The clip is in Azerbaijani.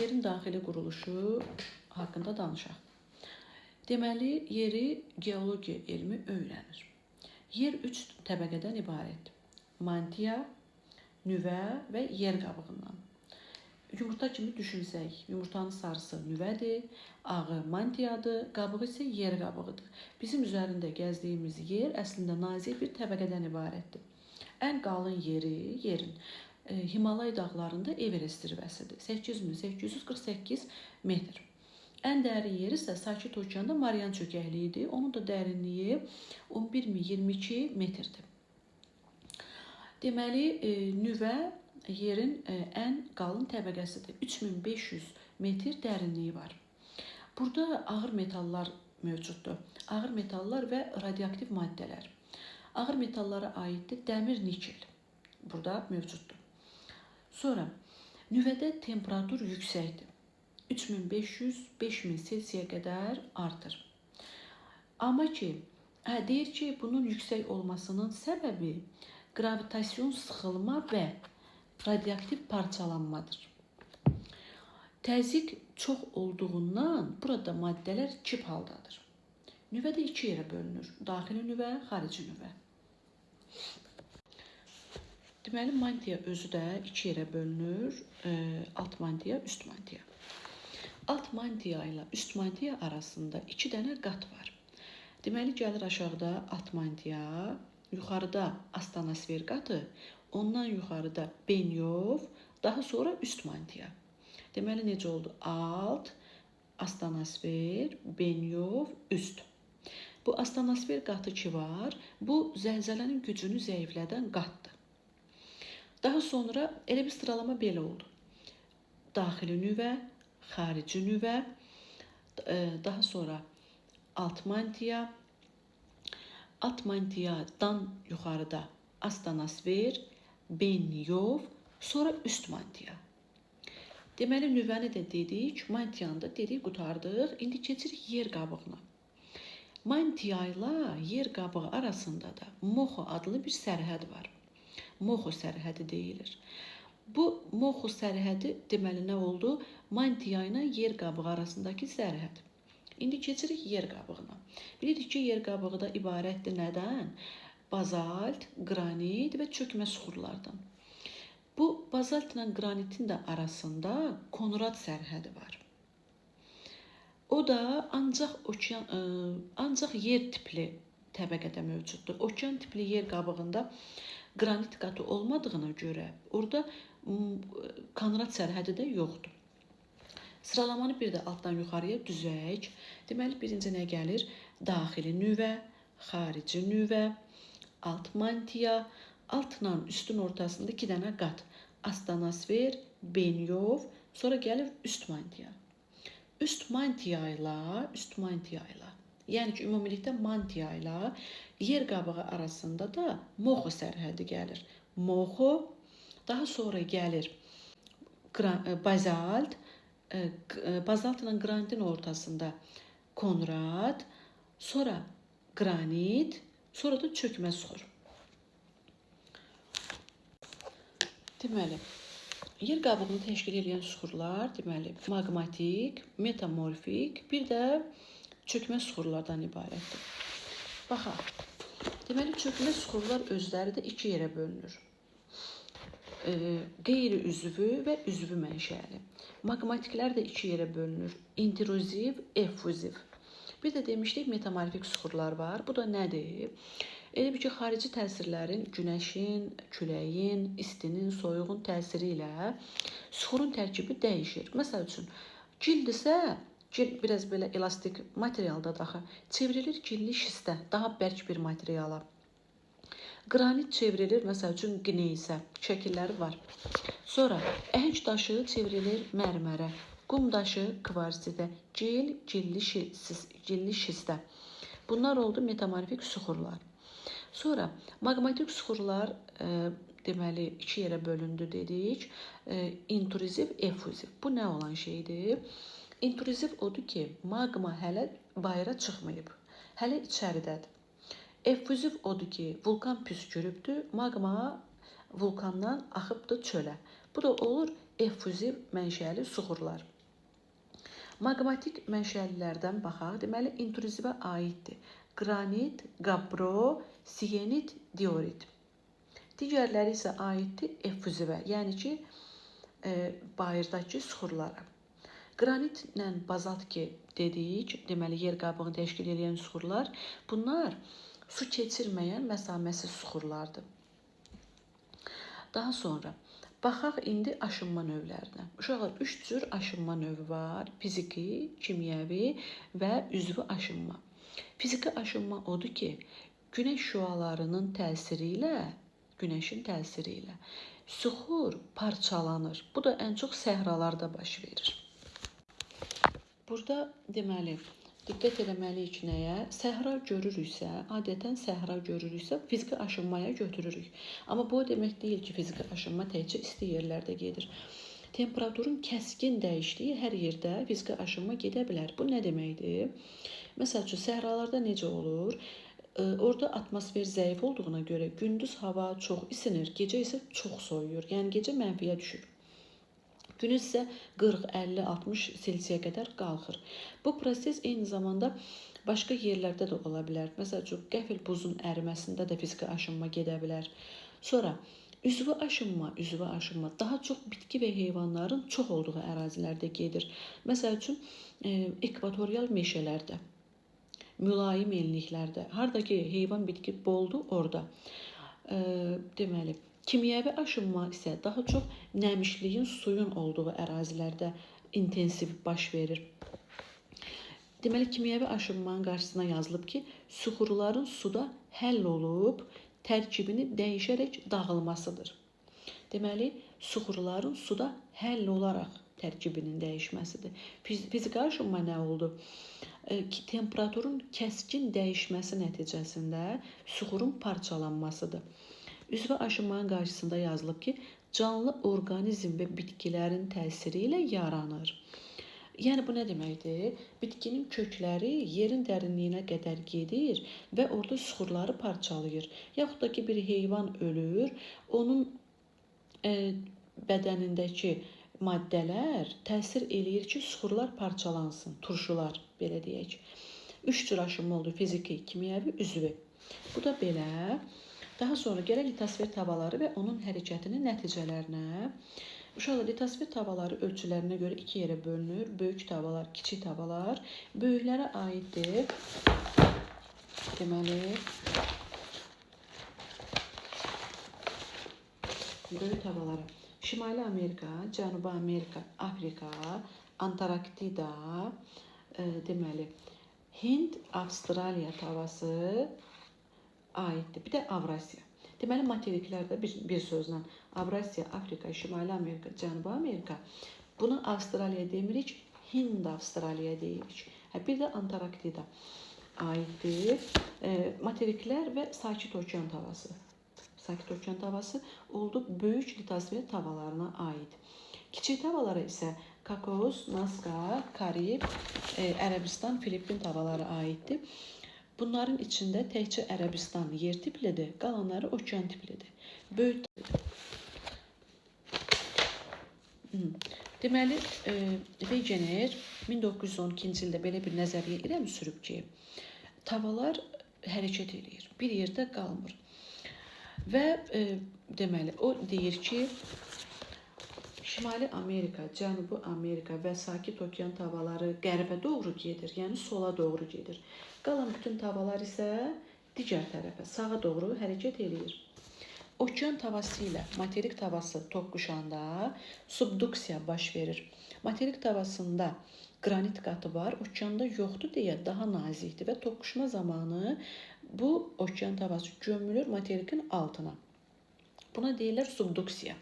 Yerin daxili quruluşu haqqında danışaq. Deməli, yeri geologiya elmi öyrənir. Yer 3 təbəqədən ibarətdir. Mantia, nüvə və yer qabığından. Yumurta kimi düşünsək, yumurtanın sarısı nüvədir, ağı mantiyadır, qabığı isə yer qabığıdır. Bizim üzərində gəzdiyimiz yer əslində nazik bir təbəqədən ibarətdir. Ən qalın yeri, yerin Himalay dağlarında Everest zirvəsidir. 8848 metr. Ən dərin yeri isə Sakit Okeanda Marian çökəkliyidir. Onun da dərinliyi 11022 metrdir. Deməli, nüvə yerin ən qalın təbəqəsidir. 3500 metr dərinliyi var. Burada ağır metallar mövcuddur. Ağır metallar və radioaktiv maddələr. Ağır metallara aiddir dəmir, nikel. Burada mövcuddur. Sonra, nüvədə temperatur yüksəkdir. 3500-5000 Selsiyə qədər artır. Amma deyir ki, bunun yüksək olmasının səbəbi gravitasyon sıxılma və radioaktiv parçalanmadır. Təzyiq çox olduğundan burada maddələr kip haldadır. Nüvə də iki yerə bölünür. Daxili nüvə, xarici nüvə. Deməli, mantiya özü də iki yerə bölünür. Alt mantiya, üst mantiya. Alt mantiya ilə üst mantiya arasında iki dənə qat var. Deməli, gəlir aşağıda alt mantiya, yuxarıda astanosfer qatı, ondan yuxarıda Benyov, daha sonra üst mantiya. Deməli, necə oldu? Alt, astanosfer, Benyov, üst. Bu astanosfer qatı ki var, bu zəlzələnin gücünü zəiflədən qatdır. Daha sonra elə bir sıralama belə oldu. Daxili nüvə, xarici nüvə, daha sonra alt mantiya, alt mantiyadan yuxarıda astanosfer, Benyov, sonra üst mantiya. Deməli, nüvəni də dedik, mantiyanı da dedik, qutardıq. İndi keçirik yer qabığına. Mantiya ilə yer qabığı arasında da Moxo adlı bir sərhəd var. Moxo sərhədi deyilir. Bu Moxo sərhədi deməli nə oldu? Mantiya ilə yer qabığı arasındakı sərhəd. İndi keçirik yer qabığına. Bilirik ki, yer qabığı da ibarətdir nədən? Bazalt, qranit və çökmə suxurlardan. Bu bazalt ilə qranitin də arasında Konrad sərhədi var. O da ancaq yer tipli təbəqədə mövcuddur. Okean tipli yer qabığında qranit qatı olmadığına görə orada Konrad sərhədi də yoxdur. Sıralamanı bir də altdan yuxarıya düzək. Deməli, birinci nə gəlir? Daxili nüvə, xarici nüvə, alt mantiya, altla üstün ortasında iki dənə qat. Astanosfer, Benyov, sonra gəlir üst mantiya. Üst mantiya ilə, yəni ki, ümumilikdə mantiya ilə yer qabığı arasında da Moxo sərhədi gəlir. Moxo, daha sonra gəlir bazalt, bazalt ilə qranitin ortasında Konrad, sonra qranit, sonra da çökmə suxur. Deməli, yer qabığını təşkil edən suxurlar, deməli, maqmatik, metamorfik, bir də çökmə suxurlardan ibarətdir. Baxaq, deməli, çökmə suxurlar özləri də iki yerə bölünür. Qeyri-üzvü və üzvü mənşəli. Maqmatiklər də iki yerə bölünür. İntruziv, effuziv. Bir də demişdik, metamorfik suxurlar var. Bu da nədir? Elə bir ki, xarici təsirlərin, günəşin, küləyin, istinin, soyuğun təsiri ilə suxurun tərkibi dəyişir. Məsəl üçün, cild isə, cild biraz belə elastik materialda daxı, çevrilir gilli şistə, daha bərk bir materiala. Qranit çevrilir, məsəl üçün, qneysə, şəkilləri var. Sonra, əhəng daşı çevrilir mərmərə, qum daşı kvarsitə, gilli şistə. Bunlar oldu metamorfik suxurlar. Sonra, maqmatik suxurlar deməli, iki yerə bölündü dedik. İntruziv, effuziv. Bu nə olan şeydir? İntruziv odur ki, maqma hələ bayıra çıxmayıb. Hələ içəridədir. Effuziv odur ki, vulkan püskürübdür. Maqma vulkandan axıbdır çölə. Bu da olur effuziv mənşəli suxurlar. Maqmatik mənşəlilərdən baxaq. Deməli, intruzivə aiddir. Qranit, qabbro, siyenit, diorit. Digərləri isə aiddir effuzivə, yəni ki, bayırdakı suxurlara. Qranitlə bazalt dedik, deməli, yer qabığını təşkil edən suxurlar. Bunlar su keçirməyən məsafəsiz suxurlardır. Daha sonra baxaq indi aşınma növlərinə. Uşaqlar, 3 cür aşınma növü var. Fiziki, kimyəvi və üzvü aşınma. Fiziki aşınma odur ki, günəş şüalarının təsiri ilə suxur parçalanır. Bu da ən çox səhralarda baş verir. Burada deməli, diqqət etməliyik ki, nəyə? Səhra görürüksə, adətən səhra görürüksə, fiziki aşınmaya götürürük. Amma bu demək deyil ki, fiziki aşınma təkcə isti yerlərdə gedir. Temperaturun kəskin dəyişdiyi hər yerdə fiziki aşınma gedə bilər. Bu nə deməkdir? Məsəl üçün, səhralarda necə olur? Orada atmosfer zəif olduğuna görə gündüz hava çox isinir, gecə isə çox soyuyur. Yəni, gecə mənfiyə düşür. Gündüz isə 40, 50, 60 selsiyə qədər qalxır. Bu proses eyni zamanda başqa yerlərdə də ola bilər. Məsəl üçün, qəfil buzun əriməsində də fiziki aşınma gedə bilər. Sonra, üzvü aşınma daha çox bitki və heyvanların çox olduğu ərazilərdə gedir. Məsəl üçün, ekvatorial meşələrdə, mülayim enliklərdə, harada ki, heyvan bitki boldur, orada. Deməli, kimyəvi aşınma isə daha çox nəmişliyin, suyun olduğu ərazilərdə intensiv baş verir. Deməli, kimyəvi aşınmanın qarşısına yazılıb ki, suxurların suda həll olub, tərkibini dəyişərək dağılmasıdır. Deməli, suxurların suda həll olaraq tərkibinin dəyişməsidir. Fiziki aşınma nə oldu? Temperaturun kəskin dəyişməsi nəticəsində suxurun parçalanmasıdır. Üzvü aşınmanın qarşısında yazılıb ki, canlı orqanizm və bitkilərin təsiri ilə yaranır. Yəni, bu nə deməkdir? Bitkinin kökləri yerin dərinliyinə qədər gedir və orada suxurları parçalayır. Yaxud da ki, bir heyvan ölür, onun bədənindəki maddələr təsir eləyir ki, suxurlar parçalansın, turşular, belə deyək. 3 cür aşınma oldu, fiziki, kimyəvi, üzvü. Bu da belə. Daha sonra gələk litosfer tavaları və onun hərəkətinin nəticələrinə. Uşaqlar, litosfer tavaları ölçülərinə görə 2 yerə bölünür. Böyük tavalar, kiçik tavalar. Böyüklərə aiddir. Deməli, böyük tavalara Şimali Amerika, Cənubi Amerika, Afrika, Antarktida, deməli, Hind, Avstraliya tavası aiddir. Bir də Avrasiya. Deməli, materiklərdə bir sözlə Avrasiya, Afrika, Şimali Amerika, Cənubi Amerika. Bunu Avstraliya demirik, Hind Avstraliya deyirik. Bir də Antarktida aiddir. Materiklər və Sakit Okean tavası. Sakit Okean tavası oldu böyük litosfer tavalarına aid. Kiçik tavalara isə Kokos, Nazca, Karib, Ərəbistan, Filippin tavaları aiddir. Bunların içində təkcə Ərəbistan yer tiplidir, qalanları okean tiplidir. Böyük Deməli, Wegener 1912-ci ildə belə bir nəzəriyyə irəli sürüb ki, tavalar hərəkət edir, bir yerdə qalmır. Və deməli, o deyir ki, Şimali Amerika, Cənubi Amerika və Sakit Okean tavaları qərbə doğru gedir, yəni sola doğru gedir. Qalan bütün tavalar isə digər tərəfə, sağa doğru hərəkət edir. Okean tavası ilə materik tavası toqquşanda subduksiya baş verir. Materik tavasında qranit qatı var, okeanda yoxdur deyə daha nazikdir və toqquşma zamanı bu okean tavası gömülür materikin altına. Buna deyirlər subduksiya.